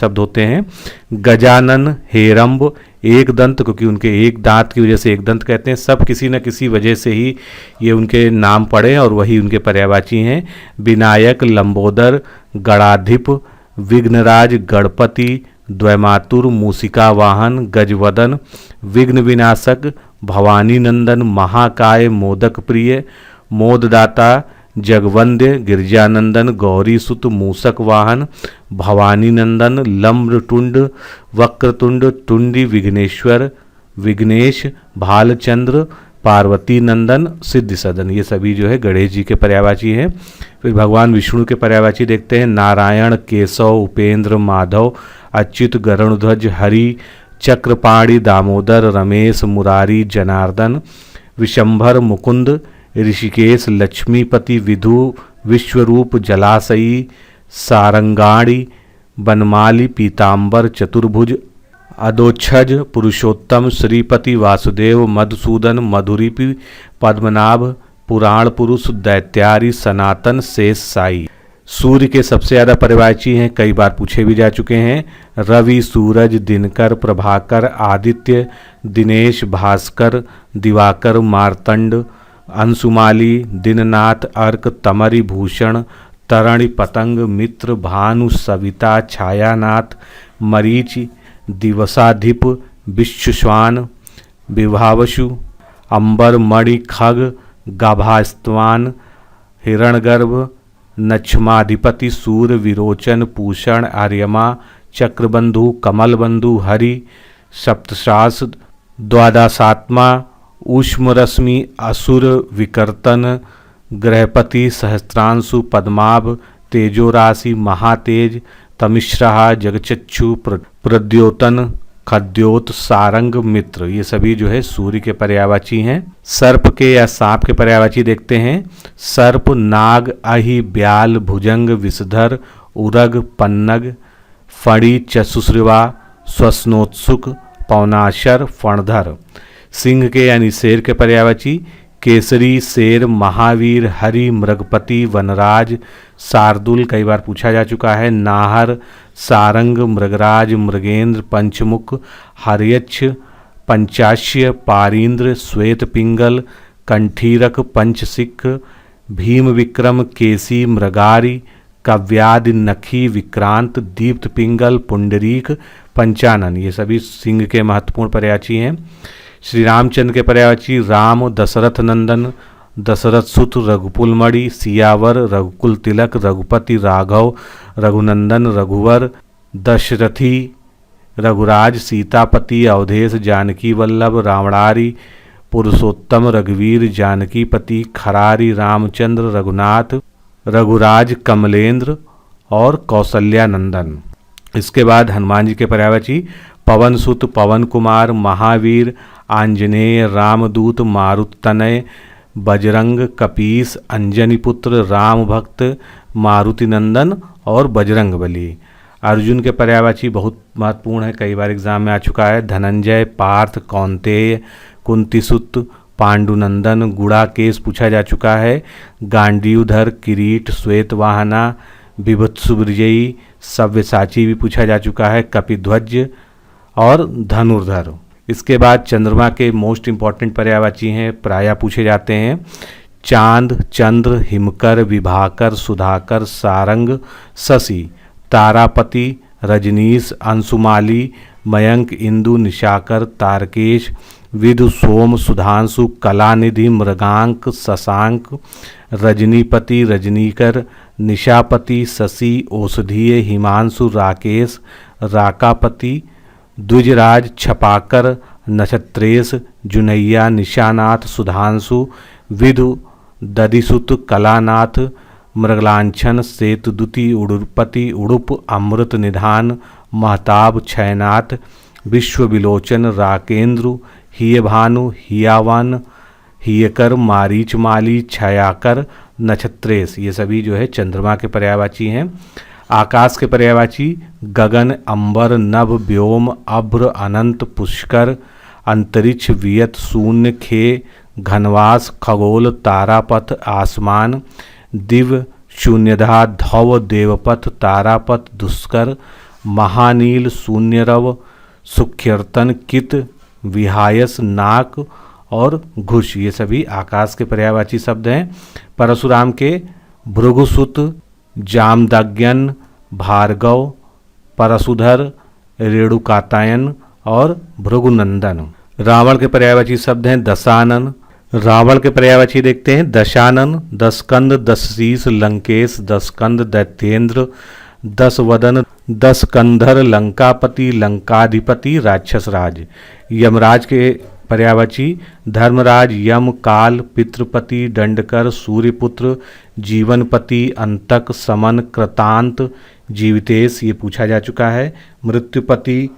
शब्द होते हैं। गजानन, हेरंब, एक दंत, क्योंकि उनके एक दांत की वजह से एक दंत कहते हैं। सब किसी न किसी वजह से ही ये उनके नाम पड़े और वही उनके पर्यायवाची हैं। विनायक, लंबोदर, गणाधिप, विघ्नराज, गणपति, द्वैमातुर, मूसिका वाहन, गजवदन, विघ्न विनाशक, भवानी नंदन, महाकाय, मोदक प्रिय, मोददाता, जगवंद्य, गिरजानंदन, गौरी सुत, मूसक वाहन, भवानी नंदन, लम्बटुंड, वक्रतुंड, टुंडी, विघ्नेश्वर, विघ्नेश, भालचंद्र, पार्वती नंदन, सिद्धि सदन। ये सभी जो है गणेश जी के पर्यायवाची हैं। फिर भगवान विष्णु के पर्यायवाची देखते हैं। नारायण, केशव, उपेंद्र, माधव, अच्युत, गरुड़ध्वज, हरि, चक्रपाणी, दामोदर, रमेश, मुरारी, जनार्दन, विशंभर, मुकुंद, ऋषिकेश, लक्ष्मीपति, विधु, विश्वरूप, जलाशयी, सारंगाणी, बनमाली, पीतांबर, चतुर्भुज, अदोक्षज, पुरुषोत्तम, श्रीपति, वासुदेव, मधुसूदन, मधुरिपि, पद्मनाभ, पुराण पुरुष, दैत्यारी, सनातन, शेष साई। सूर्य के सबसे ज़्यादा पर्यायवाची हैं, कई बार पूछे भी जा चुके हैं। रवि, सूरज, दिनकर, प्रभाकर, आदित्य, दिनेश, भास्कर, दिवाकर, मार्तंड, अंशुमाली, दिननाथ, अर्क, तमरी, भूषण, तरणि, पतंग, मित्र, भानु, सविता, छायानाथ, मरीच, दिवसाधिप, विश्वश्वान, विभावशु, अंबर, मणि, खग, गाभास्त्वान, हिरणगर्भ, नक्षमाधिपति, सूर्य, विरोचन, पूषण, आर्यमा, चक्रबंधु, कमलबंधु, हरि, सप्तशास, द्वादशात्मा, ऊष्मरश्मि, असुर, विकर्तन, ग्रहपति, सहस्त्रांशु, पद्माभ, तेजोराशि, महातेज, तमिश्रा, जगचक्षु, प्रद्योतन, खद्योत, सारंग, मित्र। ये सभी जो है सूर्य के पर्यायवाची हैं। सर्प के या सांप के पर्यायवाची देखते हैं। सर्प, नाग, अहि, ब्याल, भुजंग, विषधर, उरग, पन्नग, फणी, चसुश्रिवा, स्वस्नोत्सुक, पवनाशर, फणधर। सिंह के यानी शेर के पर्यायवाची केसरी, शेर, महावीर, हरि, मृगपति, वनराज, शार्दुल, कई बार पूछा जा चुका है। नाहर, सारंग, मृगराज, मृगेंद्र, पंचमुख, हर्यक्ष, पंचाश्य, पारींद्र, श्वेत पिंगल, कंठीरक, पंचसिख, भीम विक्रम, केसी, मृगारी, कव्यादि, नखी, विक्रांत, दीप्त पिंगल, पुंडरीक, पंचानन। ये सभी सिंह के महत्वपूर्ण पर्यायवाची हैं। श्री रामचंद्र के पर्यायवाची राम, दशरथ नंदन, दशरथ सुत, रघुकुलमणि, सियावर, रघुकुल तिलक, रघुपति, राघव, रघुनंदन, रघुवर, दशरथी, रघुराज, सीतापति, अवधेश, जानकी वल्लभ, रावणारी, पुरुषोत्तम, रघुवीर, जानकीपति, खरारी, रामचंद्र, रघुनाथ, रघुराज, कमलेंद्र और कौशल्यानंदन। इसके बाद हनुमान जी के पर्यायवाची पवन सुत, पवन कुमार, महावीर, आंजनेय, रामदूत, मारुततनय, बजरंग, कपीस, अंजनी पुत्र, राम भक्त, मारुति नंदन और बजरंग बली। अर्जुन के पर्यायवाची बहुत महत्वपूर्ण है, कई बार एग्जाम में आ चुका है। धनंजय, पार्थ, कौंतेय, कुंतीसुत, पांडुनंदन, गुड़ाकेश पूछा जा चुका है। गांडीवधर, किरीट, श्वेतवाहना, बिभत्सुविजयी, सव्यसाची भी पूछा जा चुका है। कपिध्वज और धनुर्धर। इसके बाद चंद्रमा के मोस्ट इंपॉर्टेंट पर्यायवाची हैं, प्रायः पूछे जाते हैं। चांद, चंद्र, हिमकर, विभाकर, सुधाकर, सारंग, शशि, तारापति, रजनीश, अंशुमाली, मयंक, इंदु, निशाकर, तारकेश, विधु, सोम, सुधांशु, कलानिधि, मृगांक, शशांक, रजनीपति, रजनीकर, निशापति, शशि, औषधीय, हिमांशु, राकेश, राकापति, द्विजराज, छपाकर, नक्षत्रेश, जुनैया, निशानाथ, सुधांशु, विधु, दधिसुत, कलानाथ, मृगलांछन, सेतुदुति, उड़ुपति, उड़ुप, अमृत निधान, महताब, क्षयनाथ, विश्वविलोचन, राकेंद्र, हियभानु, हियावन, हियकर, मारीचमाली, छयाकर, नक्षत्रेश। ये सभी जो है चंद्रमा के पर्यायवाची हैं। आकाश के पर्यायवाची गगन, अंबर, नभ, व्योम, अभ्र, अनंत, पुष्कर, अंतरिक्ष, वियत, शून्य, खे, घनवास, खगोल, तारापथ, आसमान, दिव्य, शून्यधा, धव, देवपथ, तारापथ, दुष्कर, महानील, शून्यरव, सुख्यर्तन, कित, विहायस, नाक और घुष, ये सभी आकाश के पर्यायवाची शब्द हैं। परशुराम के भृगुसुत, जामदग्न, भार्गव, परशुधर, रेणुकातायन और भृगुनंदन। रावण के पर्यायवाची शब्द हैं दशानन। रावण के पर्यायवाची देखते हैं दशानन, दशकंद, दशशीष, लंकेश, दशकंद, दैत्येंद्र, दशवदन, दशकंधर, लंकापति, लंकाधिपति, राक्षसराज। यमराज के पर्यायवाची धर्मराज, यम, काल, पितृपति, दंडकर, सूर्यपुत्र, जीवनपति, अंतक, समन, कृतांत, जीवितेश, ये पूछा जा चुका है। मृत्युपति,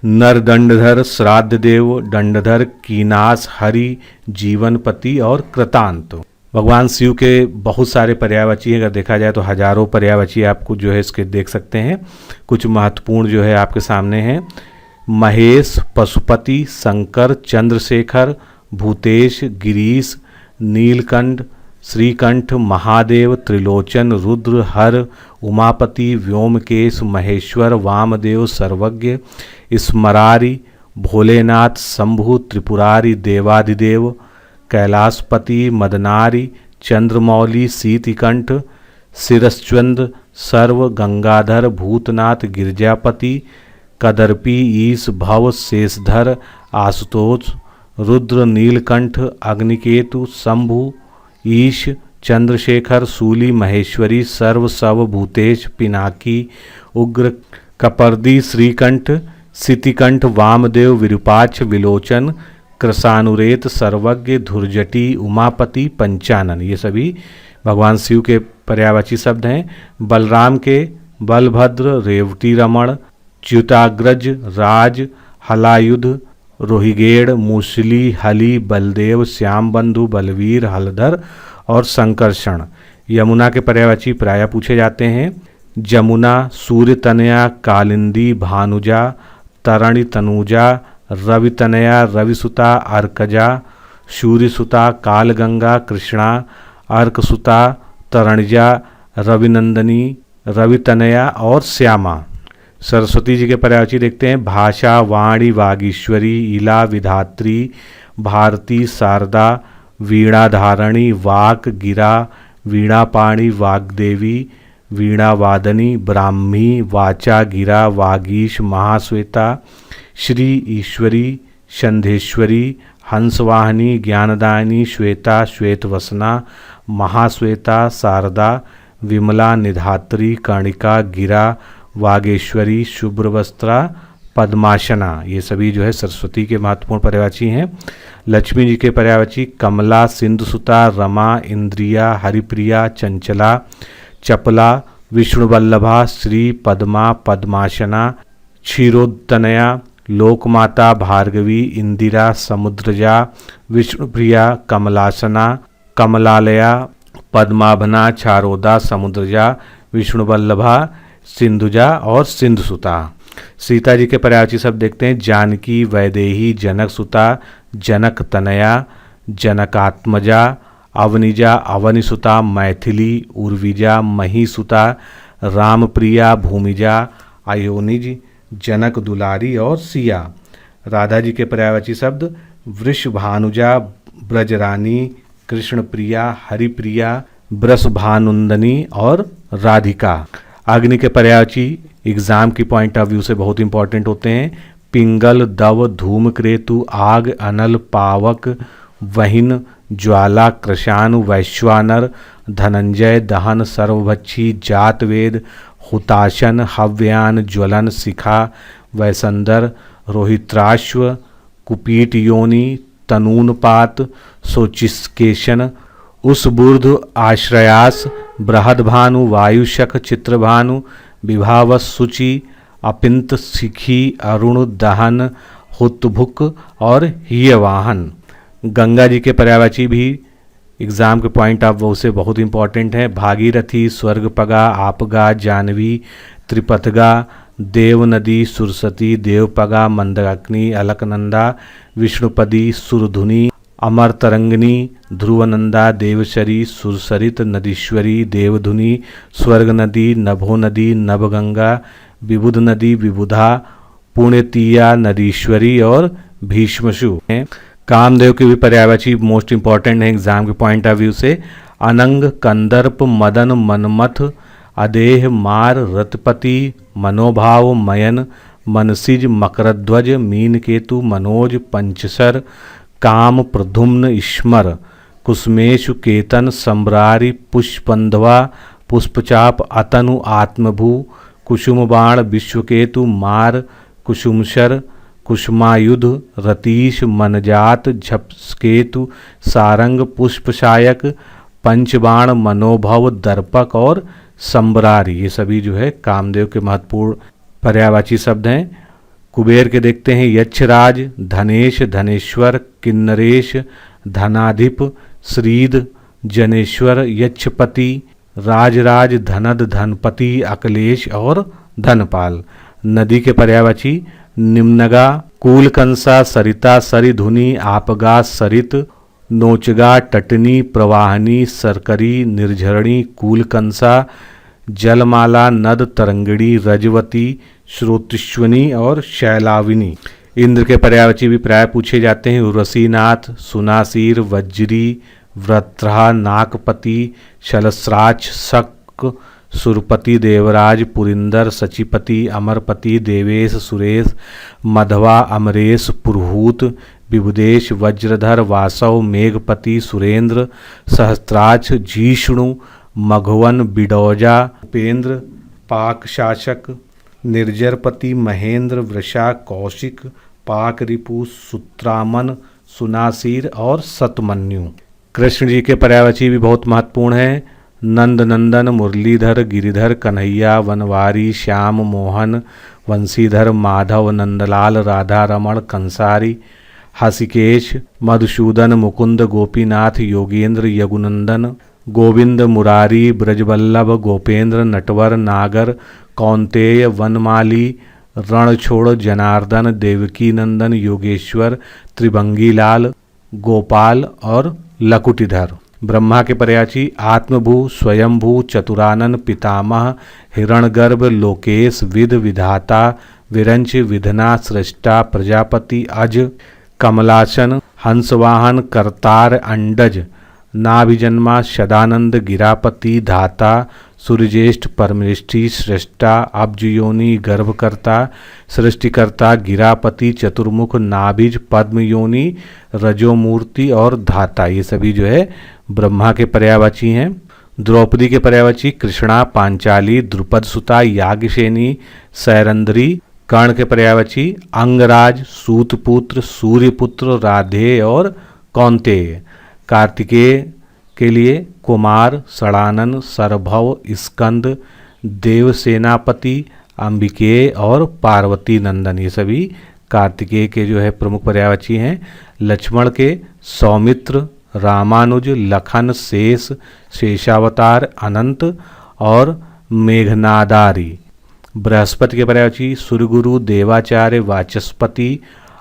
नरदंडधर, श्राद्धदेव, दंडधर, कीनास, हरि, जीवनपति और कृतांत। भगवान शिव के बहुत सारे पर्यायवाची अगर देखा जाए तो हजारों पर्यायवाची आपको जो है इसके देख सकते हैं। कुछ महत्वपूर्ण जो है आपके सामने हैं। महेश, पशुपति, शंकर, चंद्रशेखर, भूतेश, गिरीश, नीलकंठ, श्रीकंठ, महादेव, त्रिलोचन, रुद्र, हर, उमापति, व्योमकेश, महेश्वर, वामदेव, सर्वज्ञ, स्मरारि, भोलेनाथ, शंभु, त्रिपुरारि, देवाधिदेव, कैलाशपति, मदनारि, चंद्रमौली, शीतिकंठ, शिरश्चंद्र, सर्व, गंगाधर, भूतनाथ, गिरजापति, कदर्पी, ईश, भव, शेषधर, आशुतोष, रुद्र, नीलकंठ, अग्निकेतु, शंभु, ईश, चंद्रशेखर, शूली, महेश्वरी, सर्व, शव, भूतेश, पिनाकी, उग्र, कपर्दी, श्रीकंठ, शितिकंठ, वामदेव, विरूपाक्ष, विलोचन, कृशानुरेत, सर्वज्ञ, धुर्जटी, उमापति, पंचानन, ये सभी भगवान शिव के पर्यायवाची शब्द हैं। बलराम के बलभद्र, रेवती रमण, च्युताग्रज, राज, हलायुध, रोहिगेड़, मूसली, हली, बलदेव, श्यामबंधु, बलवीर, हलधर और संकर्षण। यमुना के पर्यायवाची प्रायः पूछे जाते हैं। जमुना, सूर्यतनया, कालिंदी, भानुजा, तरणि तनुजा, रवितनया, रविसुता, अर्कजा, सूर्यसुता, कालगंगा, कृष्णा, अर्कसुता, तरणजा, रविनंदनी, रवितनया और श्यामा। सरस्वती जी के पर्यायवाची देखते हैं। भाषा, वाणी, वागीश्वरी, इला, विधात्री, भारती, शारदा, वीणाधारणी, वाक, गिरा, वीणापाणी, वाग्देवी, वीणावादनी, ब्राह्मी, वाचा, गिरा, वागीश, महाश्वेता, श्री, ईश्वरी, संधेश्वरी, हंसवाहिनी, ज्ञानदायिनी, श्वेता, श्वेतवसना, महाश्वेता, शारदा, विमला, निधात्री, कर्णिका, गिरा, वागेश्वरी, शुभ्रवस्त्रा, पद्मासना, ये सभी जो है सरस्वती के महत्वपूर्ण पर्यायवाची हैं। लक्ष्मी जी के पर्यायवाची कमला, सिंधुसुता, रमा, इंद्रिया, हरिप्रिया, चंचला, चपला, विष्णुवल्लभा, श्री, पद्मा, पद्मासना, क्षीरोदतनया, लोकमाता, भार्गवी, इंदिरा, समुद्रजा, विष्णुप्रिया, कमलासना, कमलालया, पद्माभना, चारोदा, समुद्रजा, विष्णुवल्लभा, सिंधुजा और सिंधुसुता। सीता जी के पर्यायवाची शब्द देखते हैं। जानकी, वैदेही, जनकसुता, जनक तनया, जनकात्मजा, अवनिजा, अवनिसुता, मैथिली, उर्विजा, महीसुता, रामप्रिया, भूमिजा, अयोनिज, जनक दुलारी और सिया। राधा जी के पर्यायवाची शब्द वृषभानुजा, ब्रजरानी, कृष्णप्रिया, हरिप्रिया, ब्रसभानुंदनी और राधिका। अग्नि के पर्यायवाची एग्जाम की पॉइंट ऑफ व्यू से बहुत इंपॉर्टेंट होते हैं। पिंगल, दव, धूमकेतु, आग, अनल, पावक, वहिन, ज्वाला, कृशानु, वैश्वानर, धनंजय, दहन, सर्वभक्षी, जातवेद, हुताशन, हव्यान, ज्वलन, शिखा, वैसंदर, रोहित्राश्व, कुपीट योनि, तनूनपात, सोचिस्केशन, उसबूर्ध, आश्रयास, बृहदभानु, वायुशक, चित्रभानु, विभावस, सूचि, अपिंत, शिखी, अरुण, दहन, हुतभुक और हियवाहन। गंगा जी के पर्यायवाची भी एग्जाम के पॉइंट ऑफ व्यू से बहुत इंपॉर्टेंट है। भागीरथी, स्वर्गपगा, आपगा, जानवी, त्रिपथगा, देवनदी, सुरसती, देवपगा, मंदाकिनी, अलकनंदा, विष्णुपदी, सुरधुनी, अमर तरंगिनी, ध्रुवनंदा, देवशरी, सुरसरित, नदीश्वरी, देवधुनी, स्वर्ग नदी, नभो नदी, नभगंगा, विबुध नदी, विबुधा, पुण्यतीया, नदीश्वरी और भीष्मशु हैं। कामदेव के भी पर्यायवाची मोस्ट इंपॉर्टेंट है एग्जाम के पॉइंट ऑफ व्यू से। अनंग, कंदर्प, मदन, मनमथ, अदेह, मार, रतपति, मनोभाव, मयन, मनसिज, मकरध्वज, मीनकेतु, मनोज, पंचसर, काम, प्रद्युम्न, ईश्मर, कुसुमेशु, केतन, सम्रारी, पुष्पंधवा, पुष्पचाप, अतनु, आत्मभू, कुसुमबाण, विश्वकेतु, मार, कुसुमशर, कुसुमायुध, रतीश, मनजात, झपकेतु, सारंग, पुष्पशायक, पंचबाण, मनोभव, दर्पक और सम्रारी। ये सभी जो है कामदेव के महत्वपूर्ण पर्यायवाची शब्द हैं। कुबेर के देखते हैं यक्षराज, धनेश, धनेश्वर, किन्नरेश, धनाधिप, श्रीद, जनेश्वर, यक्षपति, राजराज, धनद, धनपति, अकलेश और धनपाल। नदी के पर्यायवाची निम्नगा, कूलकंसा, सरिता, सरिधुनी, आपगा, सरित, नोचगा, टटनी, प्रवाहनी, सरकरी, निर्झरणी, कूलकंसा, जलमाला, नद, तरंगिणी, रजवती, श्रोतिश्वनी और शैलाविनी। इंद्र के पर्यायवाची भी प्राय पूछे जाते हैं उर्वशीनाथ, सुनासीर, वज्री, वृत्रा, नागपति, शलस्राच, शक, सुरपति, देवराज, पुरिंदर, सचिपति, अमरपति, देवेश, सुरेश, मधवा, अमरेश, पुरहूत, विबुदेश, वज्रधर, वासव, मेघपति, सुरेंद्र, सहस्त्राक्ष, जीष्णु, मघवन, बिडौजा, उपेंद्र, पाक शासक, निर्जरपति, महेंद्र, वृषा, कौशिक, पाक रिपु, सुत्रामन, सुनासीर और सतमन्यु। कृष्ण जी के पर्यायवाची भी बहुत महत्वपूर्ण है। नंद नंदन, मुरलीधर, गिरिधर, कन्हैया, वनवारी, श्याम, मोहन, वंशीधर, माधव, नंदलाल, राधा रमण, कंसारी, हसिकेश, मधुसूदन, मुकुंद, गोपीनाथ, योगेंद्र, यगुनंदन, गोविंद, मुरारी, ब्रजवल्लभ, गोपेंद्र, नटवर, नागर, कौंतेय, वनमाली, रणछोड़, जनार्दन, देवकी नंदन, योगेश्वर, त्रिभंगीलाल, गोपाल और लकुटीधर। ब्रह्मा के पर्यायवाची आत्मभू, स्वयंभू, चतुरानन, पितामह, हिरणगर्भ, लोकेश, विद, विधाता, विरंच, विधना, सृष्टा, प्रजापति, अज, कमलासन, हंसवाहन, करतार, अंडज, नाभिजन्मा, सदानंद, गिरापति, धाता, सूर्यज्येष्ठ, परमेष्ठी, सृष्टा, अब्जयोनि, गर्भकर्ता, सृष्टिकर्ता, गिरापति, चतुर्मुख, नाभिज, पद्मयोनि, रजोमूर्ति और धाता। ये सभी जो है ब्रह्मा के पर्यायवाची हैं। द्रौपदी के पर्यायवाची कृष्णा, पांचाली, द्रुपद सुता, याज्ञसेनी, सैरंद्री। कर्ण के पर्यायवाची अंगराज, सूतपुत्र, सूर्यपुत्र, राधेय और कौंतेय। कार्तिकेय के लिए कुमार, सड़ानन, सरभव, स्कंद, देवसेनापति, अंबिकेय और पार्वती नंदन। ये सभी कार्तिकेय के जो है प्रमुख पर्यायवाची हैं। लक्ष्मण के सौमित्र, रामानुज, लखन, शेष, शेषावतार, अनंत और मेघनादारी। बृहस्पति के पर्यायवाची सूर्यगुरु, देवाचार्य, वाचस्पति,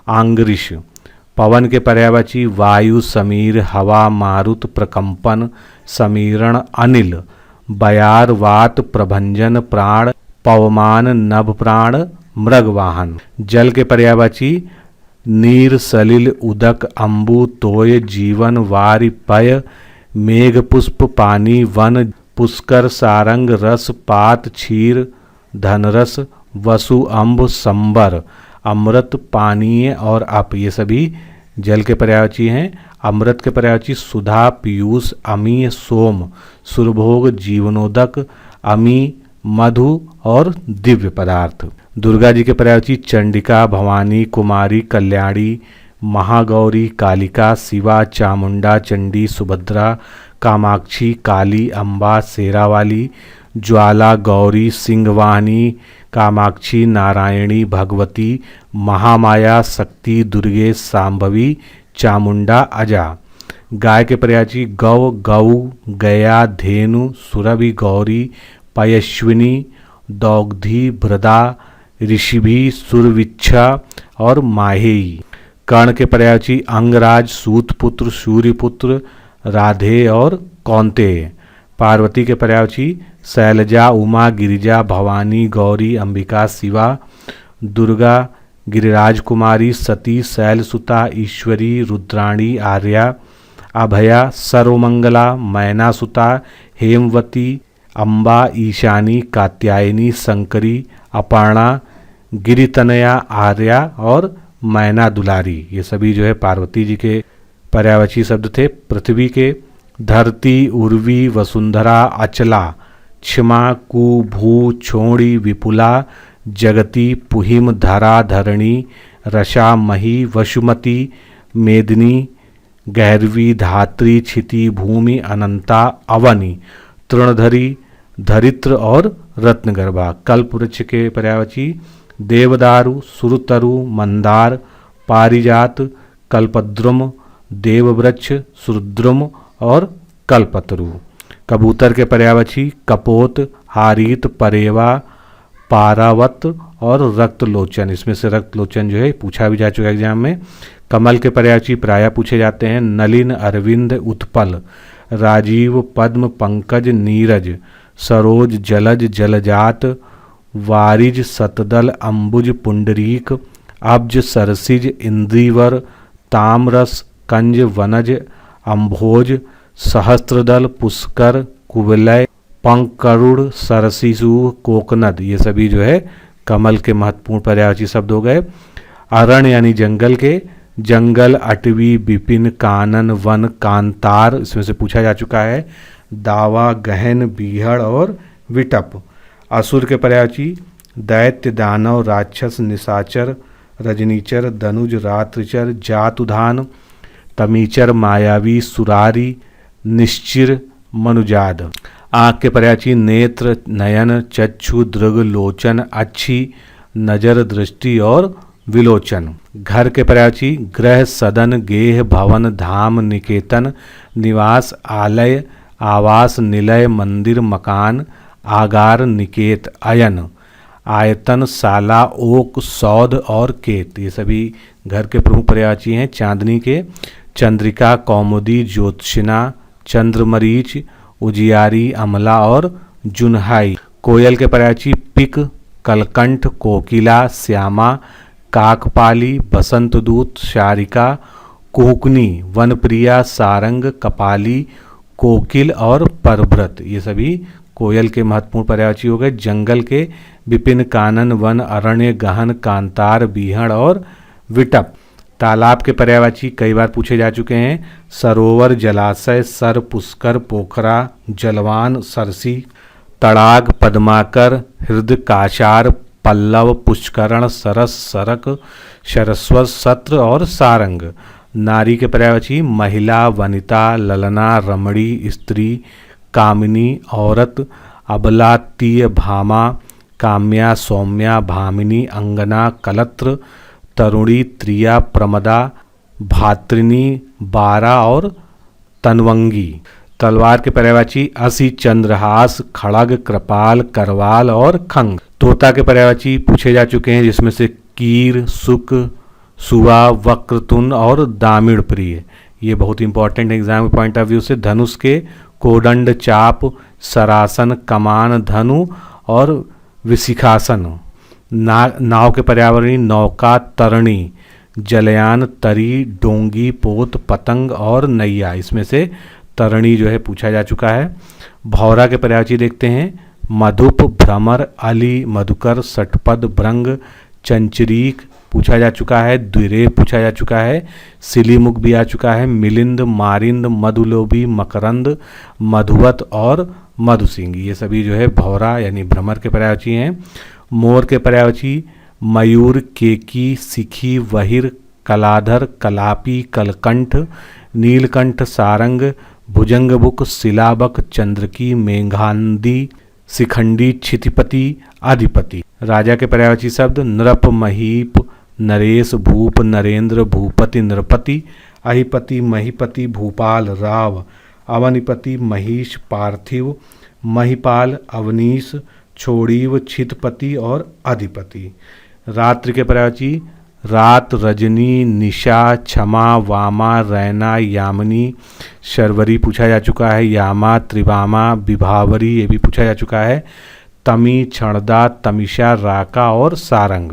आंगरिश। पवन के पर्यायवाची वायु, समीर, हवा, मारुत, प्रकंपन, समीरण, अनिल, बयार, वात, प्रभंजन, प्राण, पवमान, नभ प्राण, मृगवाहन। जल के पर्यायवाची नीर, सलिल, उदक, अम्बु, तोय, जीवन, वारि, पय, मेघ, पुष्प, पानी, वन, पुष्कर, सारंग, रस, पात, क्षीर, धनरस, वसु, अम्ब, संबर, अमृत, पानीय और अप। ये सभी जल के पर्यायवाची हैं। अमृत के पर्यायवाची सुधा, पीयूष, अमी, सोम, सुरभोग, जीवनोदक, अमी, मधु और दिव्य पदार्थ। दुर्गा जी के पर्यायवाची चंडिका, भवानी, कुमारी, कल्याणी, महागौरी, कालिका, शिवा, चामुंडा, चंडी, सुभद्रा, कामाक्षी, काली, अम्बा, शेरावाली, ज्वाला, गौरी, सिंहवाहिनी, कामाक्षी, नारायणी, भगवती, महामाया, शक्ति, दुर्गे, सांभवी, चामुंडा, अजा। गाय के पर्यायवाची गौ, गौ, गया, धेनु, सुरभि, गौरी, पयश्विनी, दौग्धी, भ्रदा, ऋषिभि, सुरविच्छा और माहेयी। कर्ण के पर्यायवाची अंगराज, सूतपुत्र, सूर्यपुत्र, राधे और कौंतेय। पार्वती के पर्यायवाची शैलजा, उमा, गिरिजा, भवानी, गौरी, अंबिका, शिवा, दुर्गा, गिरिराज कुमारी, सती, शैलसुता, ईश्वरी, रुद्राणी, आर्या, अभया, सर्वमंगला, मैनासुता, हेमवती, अम्बा, ईशानी, कात्यायनी, शंकरी, अपर्णा, गिरितनया, आर्या और मैना दुलारी। ये सभी जो है पार्वती जी के पर्यायवाची शब्द थे। पृथ्वी के धरती, उर्वी, वसुंधरा, अचला, क्षमा, कु, भू, छोड़ी, विपुला, जगती, पुहिम, धरा, धरणी, रसा, मही, वसुमती, मेदिनी, गैरवी, धात्री, क्षिति, भूमि, अनंता, अवनी, तृणधरी, धरित्र और रत्नगर्भा। कल्पवृक्ष के पर्यायवाची देवदारु, सुरतरु, मंदार, पारिजात, कल्पद्रुम, देववृक्ष, सुरुद्रुम और कल्पतरु। कबूतर के पर्यायवाची कपोत, हारीत, परेवा, पारावत और रक्तलोचन। इसमें से रक्तलोचन जो है पूछा भी जा चुका है एग्जाम में। कमल के पर्यायवाची प्रायः पूछे जाते हैं नलिन, अरविंद, उत्पल, राजीव, पद्म, पंकज, नीरज, सरोज, जलज, जलजात, वारिज, सतदल, अंबुज, पुंडरीक, अब्ज, सरसिज, इंद्रीवर, ताम्रस, कंज, वनज, अम्भोज, सहस्त्रदल, पुष्कर, कुवलय, पंकरुड़, सरसिसु, कोकनद। ये सभी जो है कमल के महत्वपूर्ण पर्यायवाची शब्द हो गए। अरण्य यानी जंगल के जंगल, अटवी, विपिन, कानन, वन, कांतार, इसमें से पूछा जा चुका है। दावा, गहन, बीहड़ और विटप। असुर के पर्यायवाची दैत्य, दानव, राक्षस, निशाचर, रजनीचर, धनुज, रात्रिचर, जातुधान, तमीचर, मायावी, सुरारी, निश्चिर, मनुजाद। आँख के पर्यायवाची नेत्र, नयन, चक्षु, दृग, लोचन, अच्छी, नजर, दृष्टि और विलोचन। घर के पर्यायवाची गृह, सदन, गेह, भवन, धाम, निकेतन, निवास, आलय, आवास, निलय, मंदिर, मकान, आगार, निकेत, अयन, आयतन, साला, ओक, सौध और केत। ये सभी घर के प्रमुख पर्यायवाची हैं। चांदनी के चंद्रिका, कौमुदी, ज्योत्सना, चंद्रमरीच, उजियारी, अमला और जुनहाई। कोयल के पर्यायवाची पिक, कलकंठ, कोकिला, श्यामा, काकपाली, बसंतदूत, शारिका, कोकनी, वनप्रिया, सारंग, कपाली, कोकिल और परभृत। ये सभी कोयल के महत्वपूर्ण पर्यायवाची हो गए। जंगल के विपिन, कानन, वन, अरण्य, गहन, कांतार, बीहड़ और विटप। तालाब के पर्यायवाची कई बार पूछे जा चुके हैं। सरोवर, जलाशय, सर, पुष्कर, पोखरा, जलवान, सरसी, तड़ाग, पद्माकर, हृद, काशार, पल्लव, पुष्करण, सरस, सरक, सरस्वत, सत्र और सारंग। नारी के पर्यायवाची महिला, वनिता, ललना, रमणी, स्त्री, कामिनी, औरत, अबला, तीय, भामा, काम्या, सौम्या, भामिनी, अंगना, कलत्र, तरुणी, त्रिया, प्रमदा, भात्रिनी, बारा और तनवंगी। तलवार के पर्यायवाची असी, चंद्रहास, खड़ग, कृपाल, करवाल और खंग। तोता के पर्यायवाची पूछे जा चुके हैं जिसमें से कीर, सुक, सुआ, वक्रतुंड और दामिड़ प्रिय। ये बहुत इंपॉर्टेंट एग्जाम के पॉइंट ऑफ व्यू से। धनुष के कोदंड, चाप, सरासन, कमान, धनु और विशिखासन। नाव के पर्यावरणी नौका, तरणी, जलयान, तरी, डोंगी, पोत, पतंग और नैया। इसमें से तरणी जो है पूछा जा चुका है। भौरा के पर्यायवाची देखते हैं मधुप, भ्रमर, अली, मधुकर, सटपद, भृंग, चंचरीक पूछा जा चुका है। द्विरेफ पूछा जा चुका है। सिलीमुख भी आ चुका है। मिलिंद, मारिंद, मधुलोभी, मकरंद, मधुवत और मधुसिंह। ये सभी जो है भौरा यानी भ्रमर के पर्यायवाची हैं। मोर के पर्यायवाची मयूर, केकी, सिखी, वहिर, कलाधर, कलापी, कलकंठ, नीलकंठ, सारंग, भुजंगबुक, शिलाबक, चंद्रकी, मेघांदी, शिखंडी, क्षितिपति, अधिपति। राजा के पर्यायवाची शब्द नृप, महीप, नरेश, भूप, नरेंद्र, भूपति, नृपति, अहिपति, महीपति, भूपाल, राव, अवनिपति, महिष, पार्थिव, महिपाल, अवनीश, छोड़ीव, छितपति और अधिपति। रात्रि के पर्यायवाची रात, रजनी, निशा, क्षमा, वामा, रैना, यामिनी, शर्वरी पूछा जा चुका है, यामा, त्रिवामा, विभावरी ये भी पूछा जा चुका है, तमी, क्षणदा, तमिशा, राका और सारंग।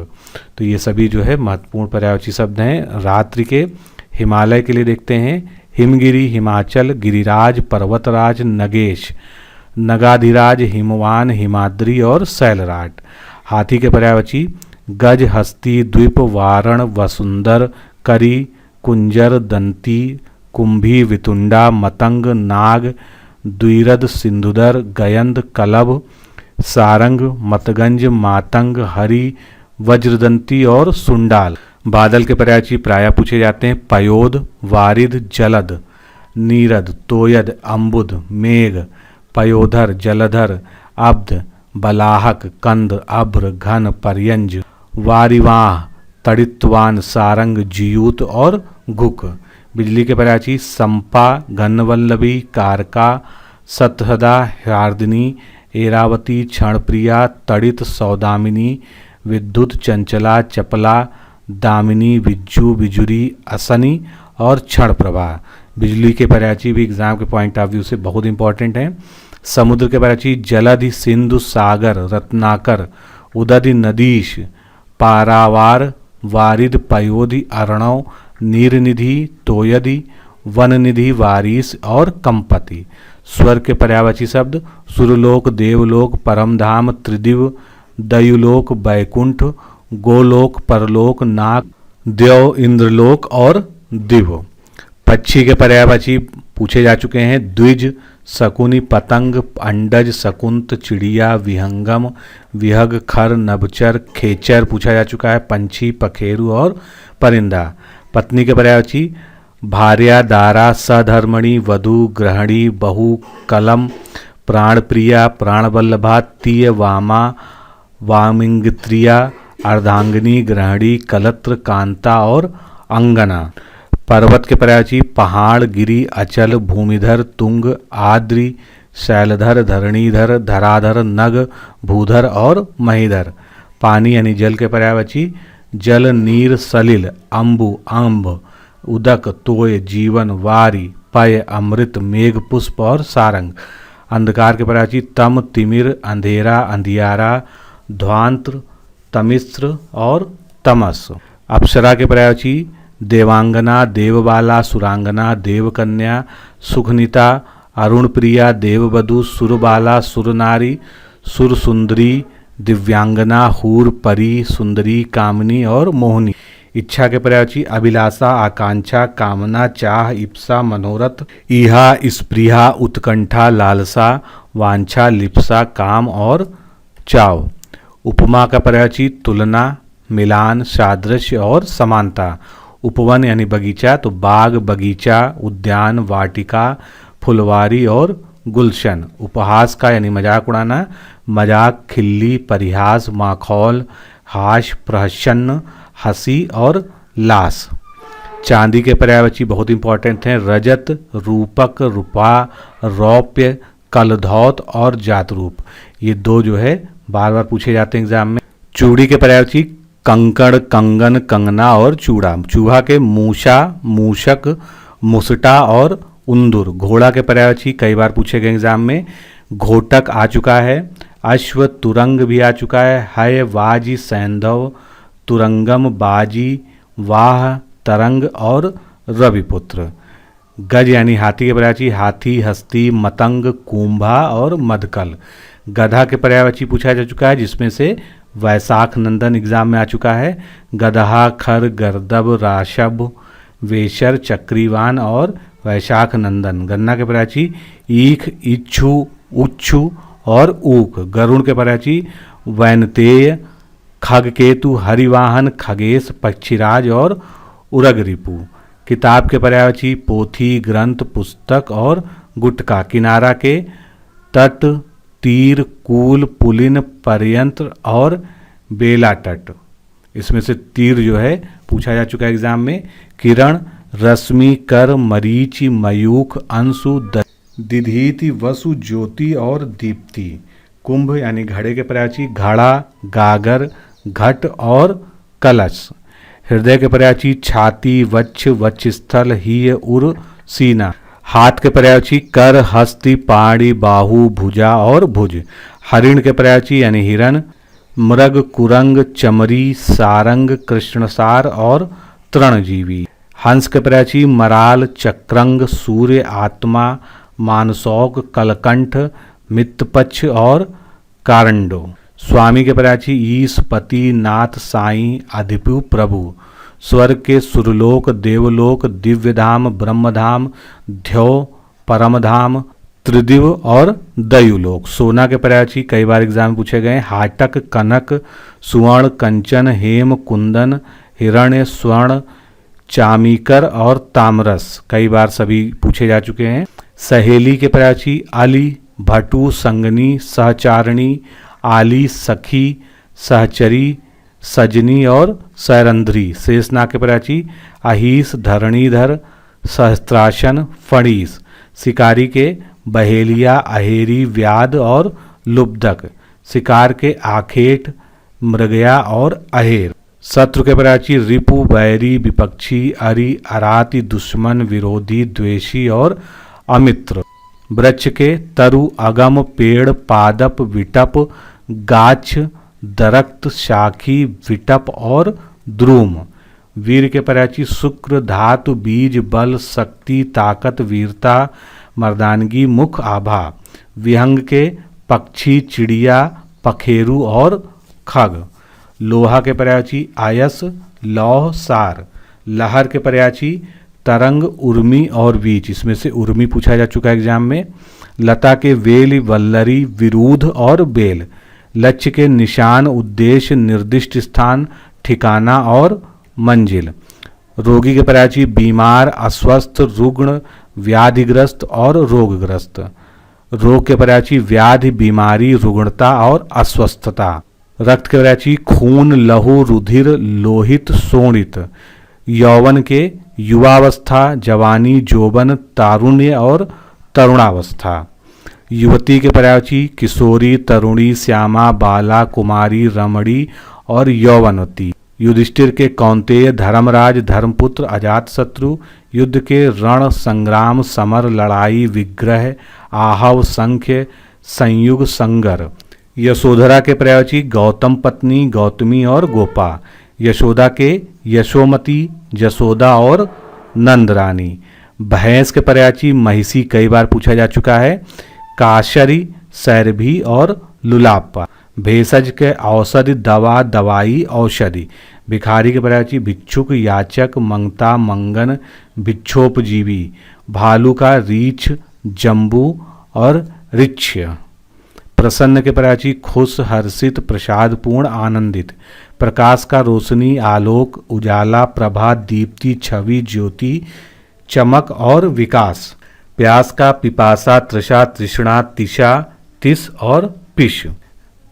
तो ये सभी जो है महत्वपूर्ण पर्यायवाची शब्द हैं रात्रि के। हिमालय के लिए देखते हैं, हिमगिरी, हिमाचल, गिरिराज, पर्वतराज, नगेश, नगाधिराज, हिमवान, हिमाद्री और शैलराट। हाथी के पर्यायवाची गज, हस्ती, द्वीप, वारण, वसुंदर, करी, कुंजर, दंती, कुंभी, वितुंडा, मतंग, नाग, द्विरद, सिंधुदर, गयंद, कलभ, सारंग, मतगंज, मातंग, हरि, वज्रदंती और सुंडाल। बादल के पर्यायवाची प्रायः पूछे जाते हैं, पयोद, वारिद, जलद, नीरद, तोयद, अम्बुद, मेघ, पयोधर, जलधर, अब्ध, बलाहक, कंद, अभ्र, घन, पर्यंज, वारिवाह, तड़ित्वान, सारंग, जियूत और घुक। बिजली के पर्यायवाची संपा, घनवल्लभी, कारका, सतहदा, हार्दिनी, एरावती, क्षणप्रिया, तड़ित, सौदामिनी, विद्युत, चंचला, चपला, दामिनी, बिज्जू, बिजुरी, असनी और क्षण प्रभा। बिजली के पर्यायवाची भी एग्जाम के पॉइंट ऑफ व्यू से बहुत इंपॉर्टेंट हैं। समुद्र के पर्यायवाची जलधि, सिंधु, सागर, रत्नाकर, उदधि, नदीश, पारावार, वारिद, पयोधि, अर्णव, नीरनिधि, तोयधि, वननिधि, वारिस और कंपति। स्वर्ग के पर्यायवाची शब्द सुरलोक, देवलोक, परमधाम, त्रिदिव, दयुलोक, बैकुंठ, गोलोक, परलोक, नाग, देव, इंद्रलोक और दिव। पक्षी के पर्यायवाची पूछे जा चुके हैं, द्विज, शकुनी, पतंग, अंडज, शकुंत, चिड़िया, विहंगम, विहग, खर, नभचर, खेचर पूछा जा चुका है, पंछी, पखेरु और परिंदा। पत्नी के पर्यायवाची भार्या, दारा, सधर्मणि, वधु, गृहिणी, बहु, कलम, प्राणप्रिया, प्राणवल्लभा, तीय, वामा, वामिंगत्रिया, अर्धांगिनी, गृहिणी, कलत्र, कांता और अंगना। पर्वत के पर्यायवाची पहाड़, गिरि, अचल, भूमिधर, तुंग, आद्रि, शैलधर, धरणीधर, धराधर, नग, भूधर और महीधर। पानी यानी जल के पर्यायवाची जल, नीर, सलिल, अम्बु, अम्ब, उदक, तोय, जीवन, वारी, पय, अमृत, मेघ, पुष्प और सारंग। अंधकार के पर्यायवाची तम, तिमिर, अंधेरा, अंधियारा, ध्वांत्र, तमिस्र और तमस। अप्सरा के पर्यायवाची देवांगना, देवबाला, सुरांगना, देवकन्या, सुखनिता, अरुणप्रिया, देववधु, सुरबाला, सुरनारी, सुरसुंदरी, दिव्यांगना, हूर, परी, सुंदरी, कामिनी और मोहिनी। इच्छा के पर्यायवाची अभिलाषा, आकांक्षा, कामना, चाह, इप्सा, मनोरथ, इहा, स्पृहा, उत्कंठा, लालसा, वांछा, लिप्सा, काम और चाव। उपमा का पर्यायवाची तुलना, मिलान, सादृश्य और समानता। उपवन यानी बगीचा, तो बाग, बगीचा, उद्यान, वाटिका, फुलवारी और गुलशन। उपहास का यानी मजाक उड़ाना, मजाक, खिल्ली, परिहास, माखौल, हाश, प्रहसन, हंसी और लाश। चांदी के पर्यायवाची बहुत इंपॉर्टेंट हैं, रजत, रूपक, रुपा, रौप्य, कलधौत और जातरूप। ये दो जो है बार बार पूछे जाते हैं एग्जाम में। चूड़ी के पर्यायवाची कंकड़, कंगन, कंगना और चूड़ा। चूहा के मूषा, मूषक, मुसटा और उंदुर। घोड़ा के पर्यायवाची कई बार पूछे गए एग्जाम में, घोटक आ चुका है, अश्व, तुरंग भी आ चुका है, वाजी, सैंधव, तुरंगम, बाजी, वाह, तरंग और रविपुत्र। गज यानी हाथी के पर्यायवाची हाथी, हस्ती, मतंग, कुंभा और मधकल। गधा के पर्यायवाची पूछा जा चुका है, जिसमें से वैशाख नंदन एग्जाम में आ चुका है, गदहा, खर, गर्दब, राशब, वेशर, चक्रीवान और वैशाख नंदन। गन्ना के पर्यायवाची ईख, इच्छु, उच्छु और ऊक। गरुड़ के पर्यायवाची वैनतेय, खगकेतु, हरिवाहन, खगेश, पक्षीराज और उरगरिपु। किताब के पर्यायवाची पोथी, ग्रंथ, पुस्तक और गुटका। किनारा के तट, तीर, कूल, पुलिन, पर्यंत्र और बेला तट। इसमें से तीर जो है पूछा जा चुका है एग्जाम में। किरण, रश्मि, कर, मरीचि, मयूख, अंशु, दिधीति, वसु, ज्योति और दीप्ति। कुंभ यानी घड़े के पर्यायवाची घड़ा, गागर, घट और कलश। हृदय के पर्यायवाची छाती, वक्ष, वक्षस्थल, हीय, उर, सीना। हाथ के पर्यायवाची कर, हस्ती, पाड़ी, बाहु, भुजा और भुज। हरिण के पर्यायवाची यानी हिरण, मृग, कुरंग, चमरी, सारंग, कृष्णसार और तृणजीवी। हंस के पर्यायवाची मराल, चक्रंग, सूर्य, आत्मा, मानसौक, कलकंठ, मित्रपक्ष और कारंडो। स्वामी के पर्यायवाची ईश, पति, नाथ, साईं, अधिपु, प्रभु। स्वर्ग के सुरलोक, देवलोक, दिव्यधाम, ब्रह्मधाम, ध्यो, परमधाम, त्रिदिव और दयुलोक। सोना के पर्यायवाची कई बार एग्जाम में पूछे गए, हाटक, कनक, सुवर्ण, कंचन, हेम, कुंदन, हिरण्य, स्वर्ण, चामीकर और तामरस, कई बार सभी पूछे जा चुके हैं। सहेली के पर्यायवाची अली, भटू, संगनी, सहचारिणी, आली, सखी, सहचरी, सजनी और सैरंध्री। शेषनाग के पर्यायवाची अहीस, धरणीधर, सहस्त्रासन, फणीस। शिकारी के बहेलिया, अहेरी, व्याध और लुब्धक। शिकार के आखेट, मृगया और अहेर। शत्रु के पर्यायवाची रिपु, बैरी, विपक्षी, अरि, अराति, दुश्मन, विरोधी, द्वेषी और अमित्र। वृक्ष के तरु, अगम, पेड़, पादप, विटप, गाछ, दरख्त, शाखी, विटप और द्रुम। वीर के पर्यायवाची शुक्र, धातु, बीज, बल, शक्ति, ताकत, वीरता, मर्दानगी, मुख, आभा। विहंग के पक्षी, चिड़िया, पखेरु और खग। लोहा के पर्यायवाची आयस, लौह, सार। लहर के पर्यायवाची तरंग, उर्मी और बीच, इसमें से उर्मी पूछा जा चुका है एग्जाम में। लता के वेल, वल्लरी, विरूध और बेल। लक्ष्य के निशान, उद्देश्य, निर्दिष्ट स्थान, ठिकाना और मंजिल। रोगी के पर्यायवाची बीमार, अस्वस्थ, रुग्ण, व्याधिग्रस्त और रोगग्रस्त। रोग के पर्यायवाची व्याधि, बीमारी, रुग्णता और अस्वस्थता। रक्त के पर्यायवाची खून, लहू, रुधिर, लोहित, शोणित। यौवन के युवावस्था, जवानी, जोबन, तारुण्य और तरुणावस्था। युवती के पर्यायवाची किशोरी, तरुणी, श्यामा, बाला, कुमारी, रमणी और यौवनवती। युधिष्ठिर के कौंतेय, धर्मराज, धर्मपुत्र, अजातशत्रु। युद्ध के रण, संग्राम, समर, लड़ाई, विग्रह, आहव, संख्य, संयुग, संगर। यशोधरा के पर्यायवाची गौतम पत्नी, गौतमी और गोपा। यशोदा के यशोमती, जसोदा और नंदरानी। भैंस के पर्यायवाची महिषी, कई बार पूछा जा चुका है। काशरी, सैरभी और लुलापा। भेषज के औषधि, दवा, दवाई, औषधि। भिखारी के पर्यायवाची भिक्षुक, याचक, मंगता, मंगन, भिक्षोपजीवी। भालू का रीछ, जम्बू और ऋक्ष्य। प्रसन्न के पर्यायवाची खुश, हर्षित, प्रसादपूर्ण, आनंदित। प्रकाश का रोशनी, आलोक, उजाला, प्रभा, दीप्ति, छवि, ज्योति, चमक और विकास। प्यास का पिपासा, तृषा, तृष्णा, तिशा, तिस और पिश।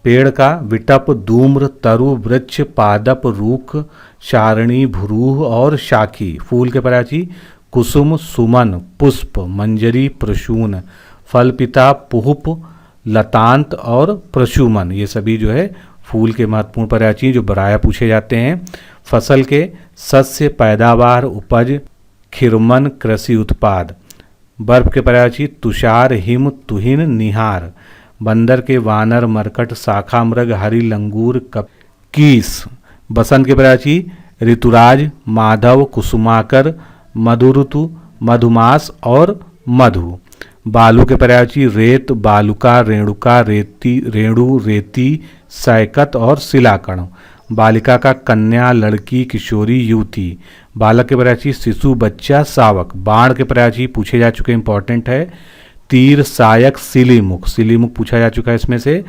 पेड़ का विटप, धूम्र, तरु, वृक्ष, पादप, रूख, शारणी, भ्रूह और शाखी। फूल के पर्यायवाची कुसुम, सुमन, पुष्प, मंजरी, प्रसून। फल पिता, पुष्प, लतांत और प्रशुमन। ये सभी जो है फूल के महत्वपूर्ण पर्यायवाची जो बराया पूछे जाते हैं। फसल के सस्य, पैदावार, उपज, खिरमन, कृषि उत्पाद। बर्फ के पर्यायवाची तुषार, हिम, तुहिन, निहार। बंदर के वानर, मरकट, शाखा मृग, हरि, लंगूर, कीस। बसंत के पर्यायवाची ऋतुराज, माधव, कुसुमाकर, मधुऋतु, मधुमास और मधु। बालू के पर्यायवाची रेत, बालुका, रेणुका, रेती, रेणु, रेती, सैकत और शिलाकण। बालिका का कन्या, लड़की, किशोरी, युवती। बालक के पर्यायवाची शिशु, बच्चा, शावक। बाण के पर्यायवाची पूछे जा चुके इंपॉर्टेंट है। तीर, सायक, सिलीमुख। सिलीमुख पूछा जा चुका है इसमें से।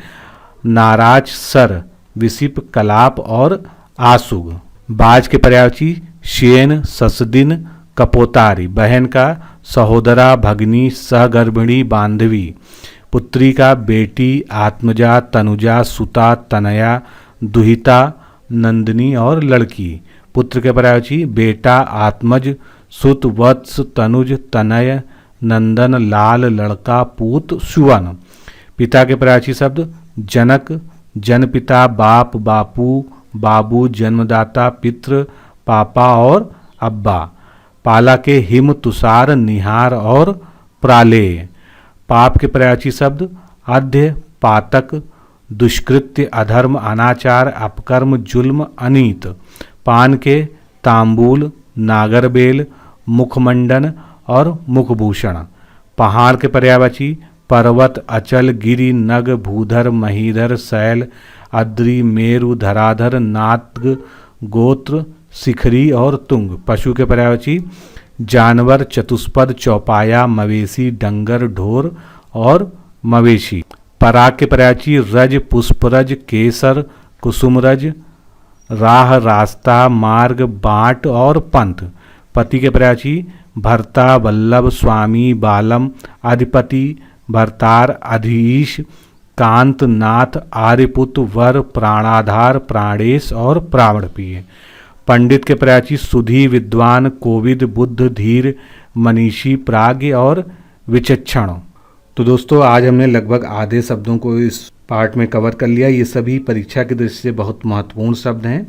नाराज, सर, विसिप, कलाप और आसुग। बाज के पर्यायवाची शेन, ससदिन, कपोतारी। बहन का सहोदरा, भगनी, सहगर्भिणी, बांधवी। पुत्री का बेटी, आत्मजा, तनुजा, सुता, तनया, दुहिता, नंदिनी और लड़की। पुत्र के पर्यायवाची बेटा, आत्मज, सुत, वत्स, तनुज, तनय, नंदन, लाल, लड़का, पूत, सुवन। पिता के पर्यायवाची शब्द जनक, जनपिता, बाप, बापू, बाबू, जन्मदाता, पितृ, पापा और अब्बा। पाला के हिम, तुषार, निहार और प्रालेय। पाप के पर्यायवाची शब्द अध्य, पातक, दुष्कृत्य, अधर्म, अनाचार, अपकर्म, जुल्म, अनीत। पान के तांबूल, नागरबेल, मुखमंडन और मुखभूषण। पहाड़ के पर्यायवाची पर्वत, अचल, गिरि, नग, भूधर, महीधर, शैल, अद्रि, मेरु, धराधर, नाग, गोत्र, शिखरी और तुंग। पशु के पर्यायवाची जानवर, चतुष्पद, चौपाया, मवेशी, डंगर, ढोर और मवेशी। पराग के पर्यायवाची रज, पुष्परज, केसर, कुसुमरज, राह, रास्ता, मार्ग, बाट और पंथ। पति के पर्यायवाची भर्ता, वल्लभ, स्वामी, बालम, अधिपति, भर्तार, अधीश, कांत, नाथ, आर्यपुत, वर, प्राणाधार, प्राणेश और प्राणप्रिय। पंडित के पर्यायवाची सुधी, विद्वान, कोविद, बुद्ध, धीर, मनीषी, प्राज्ञ और विचक्षण। तो दोस्तों आज हमने लगभग आधे शब्दों को इस पार्ट में कवर कर लिया। ये सभी परीक्षा की दृष्टि से बहुत महत्वपूर्ण शब्द हैं।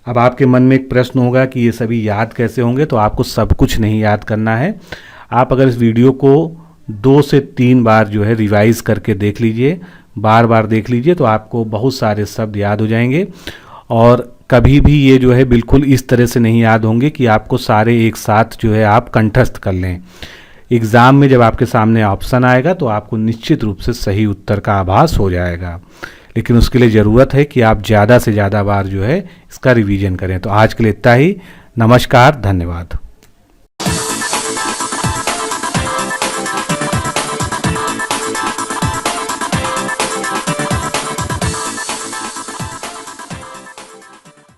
अब आपके मन में एक प्रश्न होगा कि ये सभी याद कैसे होंगे, तो आपको सब कुछ नहीं याद करना है। आप अगर इस वीडियो को 2 से 3 बार जो है रिवाइज करके देख लीजिए, बार बार देख लीजिए, तो आपको बहुत सारे शब्द याद हो जाएंगे। और कभी भी ये जो है बिल्कुल इस तरह से नहीं याद होंगे कि आपको सारे एक साथ जो है आप कंठस्थ कर लें। एग्ज़ाम में जब आपके सामने ऑप्शन आएगा तो आपको निश्चित रूप से सही उत्तर का आभास हो जाएगा, लेकिन उसके लिए ज़रूरत है कि आप ज़्यादा से ज़्यादा बार जो है इसका रिवीजन करें। तो आज के लिए इतना ही। नमस्कार, धन्यवाद।